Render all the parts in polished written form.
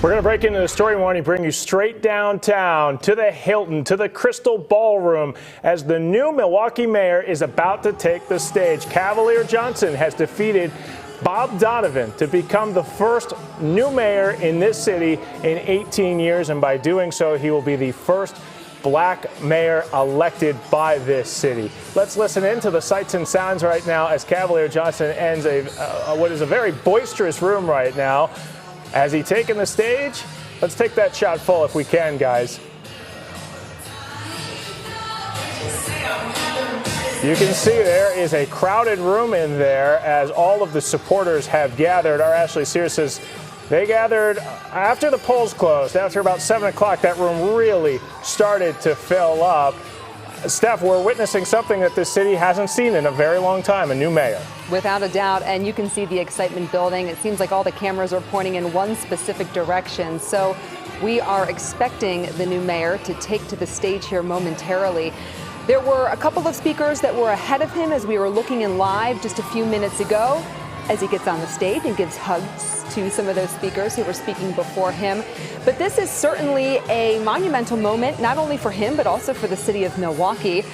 We're going to break into the story morning, bring you straight downtown to the Hilton, to the Crystal Ballroom, as the new Milwaukee mayor is about to take the stage. Cavalier Johnson has defeated Bob Donovan to become the first new mayor in this city in 18 years, and by doing so, he will be the first black mayor elected by this city. Let's listen in to the sights and sounds right now as Cavalier Johnson ends what is a very boisterous room right now. Has he taken the stage? Let's take that shot full if we can, guys. You can see there is a crowded room in there as all of the supporters have gathered. Our Ashley Sears says they gathered after the polls closed. After about 7 o'clock, that room really started to fill up. Steph, we're witnessing something that this city hasn't seen in a very long time, a new mayor. Without a doubt, and you can see the excitement building. It seems like all the cameras are pointing in one specific direction. So we are expecting the new mayor to take to the stage here momentarily. There were a couple of speakers that were ahead of him as we were looking in live just a few minutes ago, as he gets on the stage and gives hugs to some of those speakers who were speaking before him. But this is certainly a monumental moment, not only for him, but also for the city of Milwaukee.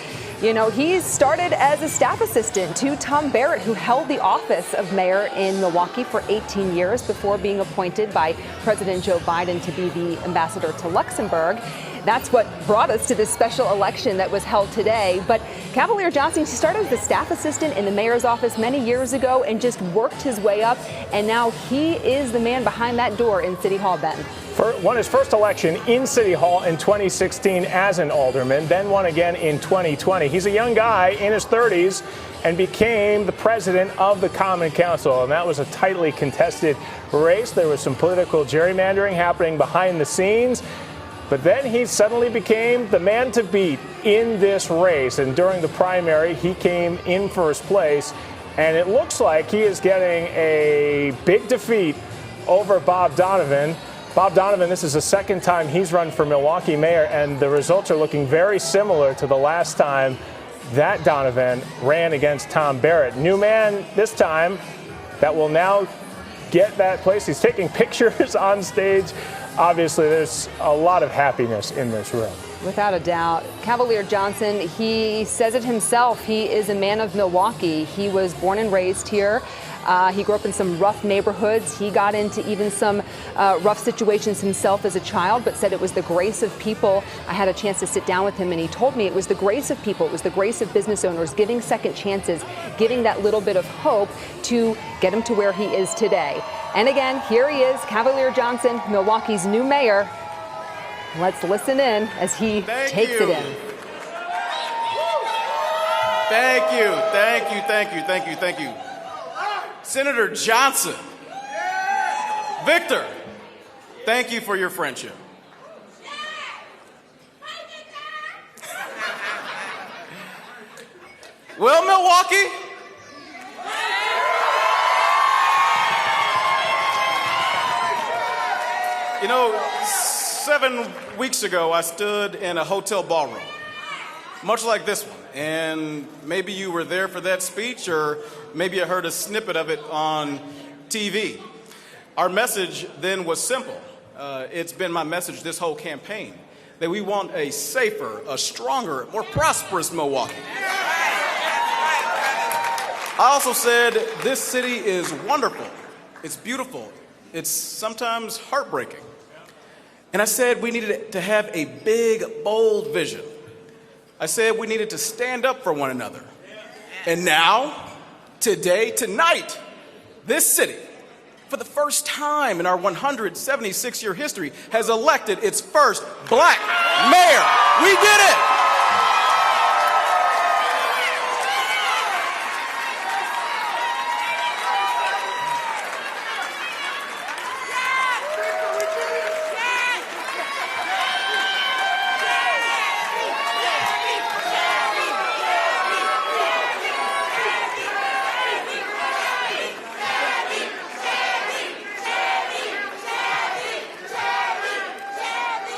You know, he started as a staff assistant to Tom Barrett, who held the office of mayor in Milwaukee for 18 years before being appointed by President Joe Biden to be the ambassador to Luxembourg. That's what brought us to this special election that was held today. But Cavalier Johnson, he started as a staff assistant in the mayor's office many years ago and just worked his way up. And now he is the man behind that door in City Hall, Ben. Won his first election in City Hall in 2016 as an alderman, then won again in 2020. He's a young guy in his 30s and became the president of the Common Council. And that was a tightly contested race. There was some political gerrymandering happening behind the scenes. But then he suddenly became the man to beat in this race. And during the primary, he came in first place. And it looks like he is getting a big defeat over Bob Donovan. Bob Donovan, this is the second time he's run for Milwaukee mayor, and the results are looking very similar to the last time that Donovan ran against Tom Barrett. New man this time that will now get that place. He's taking pictures on stage. Obviously, there's a lot of happiness in this room. Without a doubt. Cavalier Johnson, he says it himself. He is a man of Milwaukee. He was born and raised here. He grew up in some rough neighborhoods. He got into even some rough situations himself as a child, but said it was the grace of people. I had a chance to sit down with him, and he told me it was the grace of people. It was the grace of business owners, giving second chances, giving that little bit of hope to get him to where he is today. And again, here he is, Cavalier Johnson, Milwaukee's new mayor. Let's listen in as he takes it in. Thank you, thank you, thank you, thank you, thank you. Senator Johnson, Victor, thank you for your friendship. Well, Milwaukee, you know, 7 weeks ago, I stood in a hotel ballroom, much like this one. And maybe you were there for that speech, or maybe you heard a snippet of it on TV. Our message then was simple. It's been my message this whole campaign, that we want a safer, a stronger, more prosperous Milwaukee. I also said this city is wonderful. It's beautiful. It's sometimes heartbreaking. And I said we needed to have a big, bold vision. I said we needed to stand up for one another. And now, today, tonight, this city, for the first time in our 176-year history, has elected its first black mayor. We did it!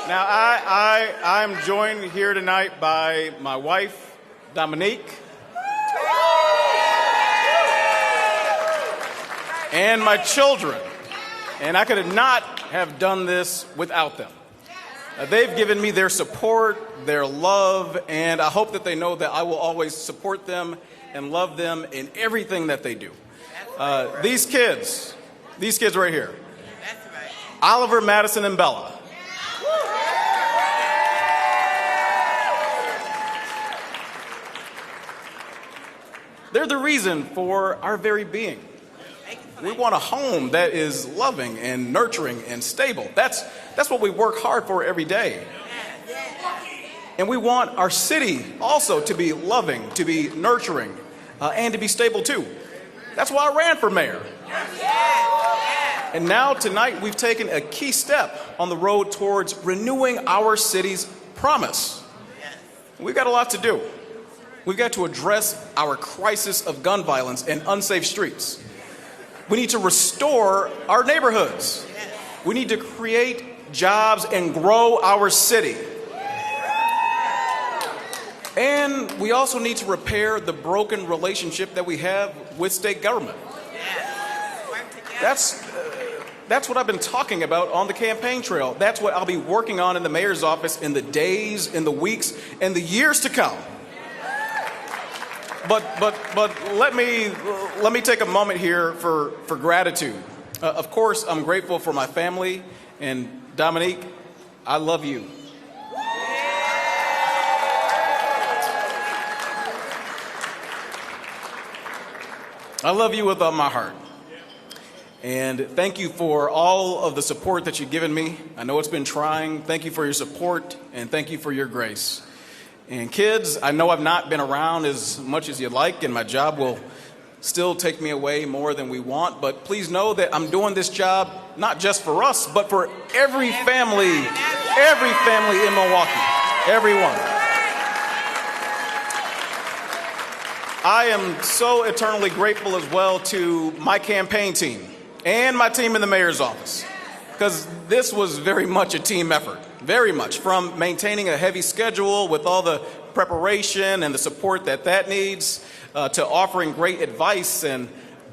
Now, I'm joined here tonight by my wife, Dominique, and my children. And I could not have done this without them. They've given me their support, their love, and I hope that they know that I will always support them and love them in everything that they do. These kids right here, Oliver, Madison, and Bella. They're the reason for our very being. We want a home that is loving and nurturing and stable. That's what we work hard for every day. And we want our city also to be loving, to be nurturing, and to be stable too. That's why I ran for mayor. And now tonight we've taken a key step on the road towards renewing our city's promise. We've got a lot to do. We've got to address our crisis of gun violence and unsafe streets. We need to restore our neighborhoods. We need to create jobs and grow our city. And we also need to repair the broken relationship that we have with state government. That's what I've been talking about on the campaign trail. That's what I'll be working on in the mayor's office in the days, in the weeks, and the years to come. But let me take a moment here for gratitude. Of course, I'm grateful for my family, and Dominique, I love you. I love you with all my heart. And thank you for all of the support that you've given me. I know it's been trying. Thank you for your support, and thank you for your grace. And kids, I know I've not been around as much as you'd like, and my job will still take me away more than we want, but please know that I'm doing this job not just for us, but for every family in Milwaukee, everyone. I am so eternally grateful as well to my campaign team and my team in the mayor's office, because this was very much a team effort. Very much, from maintaining a heavy schedule with all the preparation and the support that needs, to offering great advice and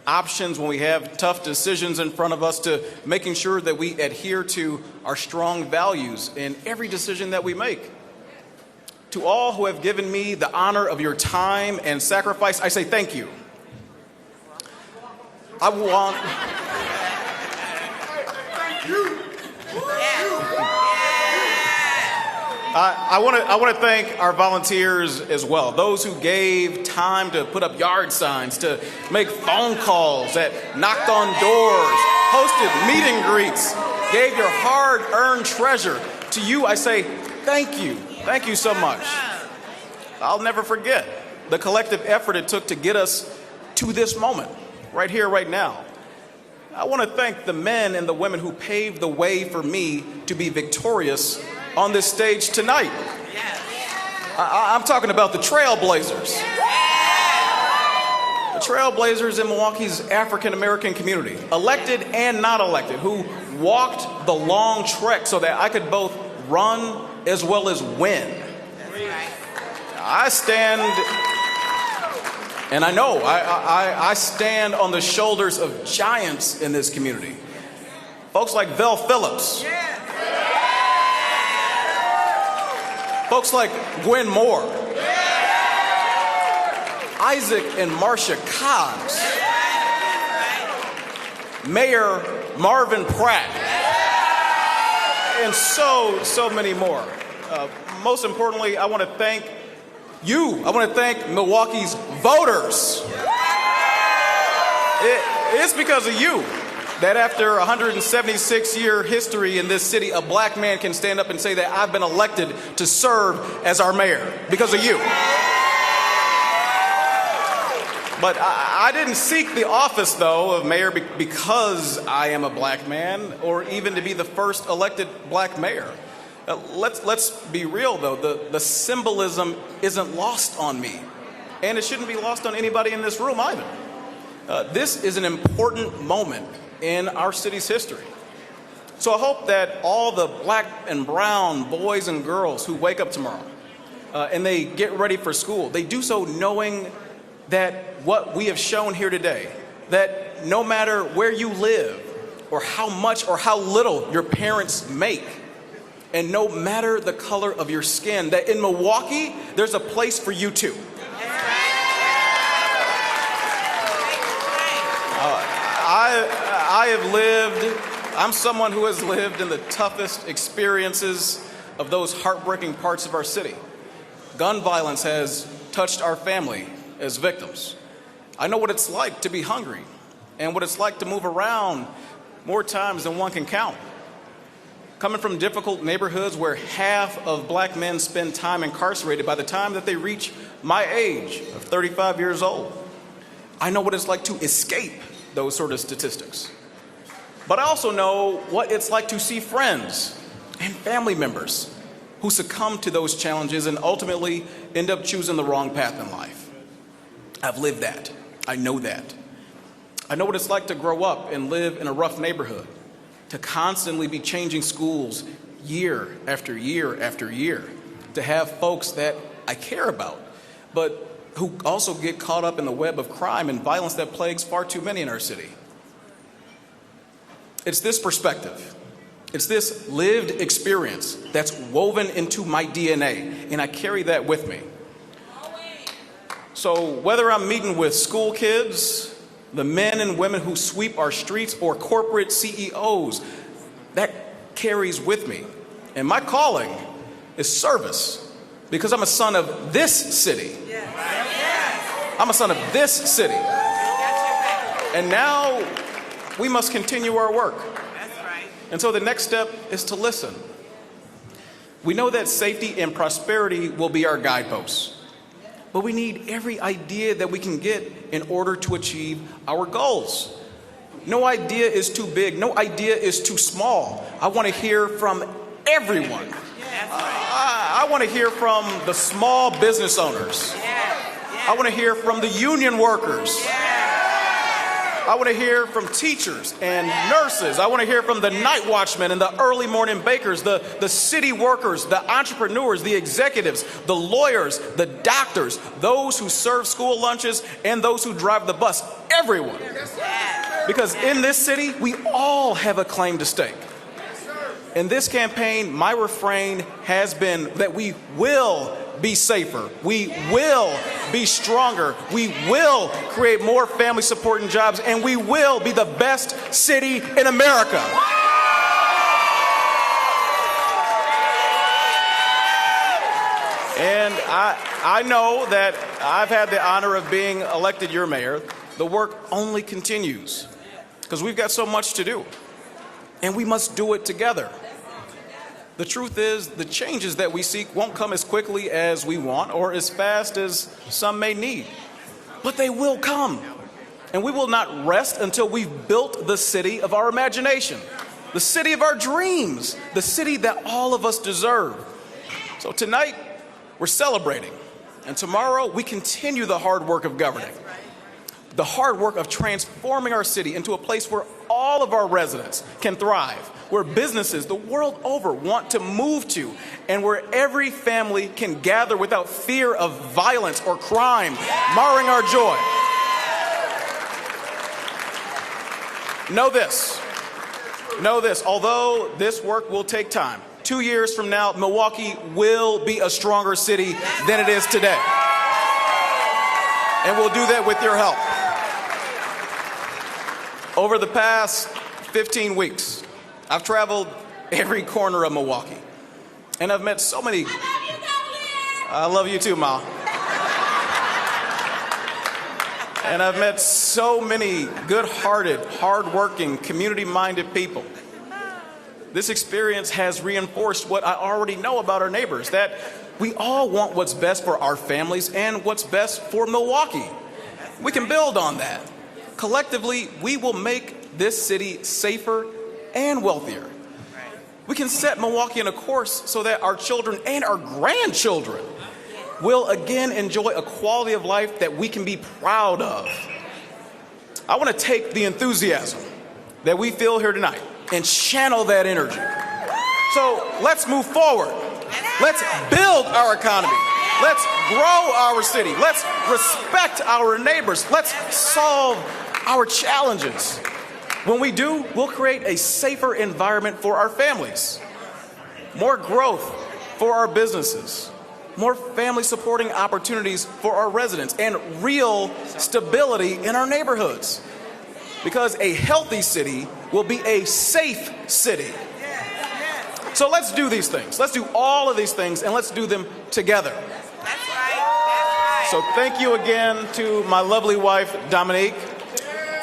options when we have tough decisions in front of us, to making sure that we adhere to our strong values in every decision that we make. To all who have given me the honor of your time and sacrifice, I say thank you. I want to thank our volunteers as well, those who gave time to put up yard signs, to make phone calls, that knocked on doors, hosted meet and greets, gave your hard-earned treasure. To you, I say thank you. Thank you so much. I'll never forget the collective effort it took to get us to this moment, right here, right now. I want to thank the men and the women who paved the way for me to be victorious on this stage tonight. I'm talking about the trailblazers. The trailblazers in Milwaukee's African-American community, elected and not elected, who walked the long trek so that I could both run as well as win. I stand, and I know I stand on the shoulders of giants in this community. Folks like Vel Phillips. Folks like Gwen Moore. Isaac and Marcia Cobbs. Mayor Marvin Pratt. And so many more. Most importantly, I want to thank you. I want to thank Milwaukee's voters. It's because of you that after a 176-year history in this city, a black man can stand up and say that I've been elected to serve as our mayor because of you. But I didn't seek the office, though, of mayor because I am a black man, or even to be the first elected black mayor. Let's be real, though. The symbolism isn't lost on me, and it shouldn't be lost on anybody in this room either. This is an important moment in our city's history. So I hope that all the black and brown boys and girls who wake up tomorrow and they get ready for school, they do so knowing that what we have shown here today, that no matter where you live, or how much or how little your parents make. And no matter the color of your skin, that in Milwaukee, there's a place for you too. I'm someone who has lived in the toughest experiences of those heartbreaking parts of our city. Gun violence has touched our family as victims. I know what it's like to be hungry and what it's like to move around more times than one can count. Coming from difficult neighborhoods where half of black men spend time incarcerated by the time that they reach my age of 35 years old, I know what it's like to escape those sort of statistics. But I also know what it's like to see friends and family members who succumb to those challenges and ultimately end up choosing the wrong path in life. I've lived that. I know that. I know what it's like to grow up and live in a rough neighborhood, to constantly be changing schools year after year after year, to have folks that I care about, but who also get caught up in the web of crime and violence that plagues far too many in our city. It's this perspective, it's this lived experience that's woven into my DNA, and I carry that with me. So whether I'm meeting with school kids, the men and women who sweep our streets, or corporate CEOs, that carries with me. And my calling is service, because I'm a son of this city. I'm a son of this city. And now we must continue our work. And so the next step is to listen. We know that safety and prosperity will be our guideposts, but we need every idea that we can get in order to achieve our goals. No idea is too big. No idea is too small. I want to hear from everyone. I want to hear from the small business owners. I want to hear from the union workers. I want to hear from teachers and nurses. I want to hear from the night watchmen and the early morning bakers, the city workers, the entrepreneurs, the executives, the lawyers, the doctors, those who serve school lunches, and those who drive the bus. Everyone. Because in this city, we all have a claim to stake. In this campaign, my refrain has been that we will be safer, we will be stronger, we will create more family supporting jobs, and we will be the best city in America. And I know that I've had the honor of being elected your mayor. The work only continues because we've got so much to do, and we must do it together. The truth is, the changes that we seek won't come as quickly as we want or as fast as some may need, but they will come. And we will not rest until we've built the city of our imagination, the city of our dreams, the city that all of us deserve. So tonight, we're celebrating, and tomorrow we continue the hard work of governing, the hard work of transforming our city into a place where all of our residents can thrive, where businesses the world over want to move to, and where every family can gather without fear of violence or crime marring our joy. Know this, although this work will take time, 2 years from now, Milwaukee will be a stronger city than it is today. And we'll do that with your help. Over the past 15 weeks, I've traveled every corner of Milwaukee, and I've met so many. I love you too, Ma. And I've met so many good-hearted, hard-working, community-minded people. This experience has reinforced what I already know about our neighbors, that we all want what's best for our families and what's best for Milwaukee. We can build on that. Collectively, we will make this city safer and wealthier. We can set Milwaukee on a course so that our children and our grandchildren will again enjoy a quality of life that we can be proud of. I want to take the enthusiasm that we feel here tonight and channel that energy. So let's move forward. Let's build our economy. Let's grow our city. Let's respect our neighbors. Let's solve our challenges. When we do, we'll create a safer environment for our families, more growth for our businesses, more family supporting opportunities for our residents, and real stability in our neighborhoods. Because a healthy city will be a safe city. So let's do these things. Let's do all of these things, and let's do them together. That's right. So thank you again to my lovely wife, Dominique,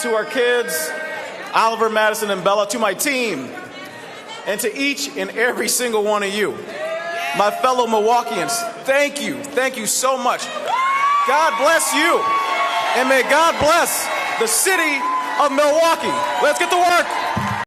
to our kids, Oliver, Madison, and Bella, to my team, and to each and every single one of you, my fellow Milwaukeeans. Thank you so much. God bless you, and may God bless the city of Milwaukee. Let's get to work.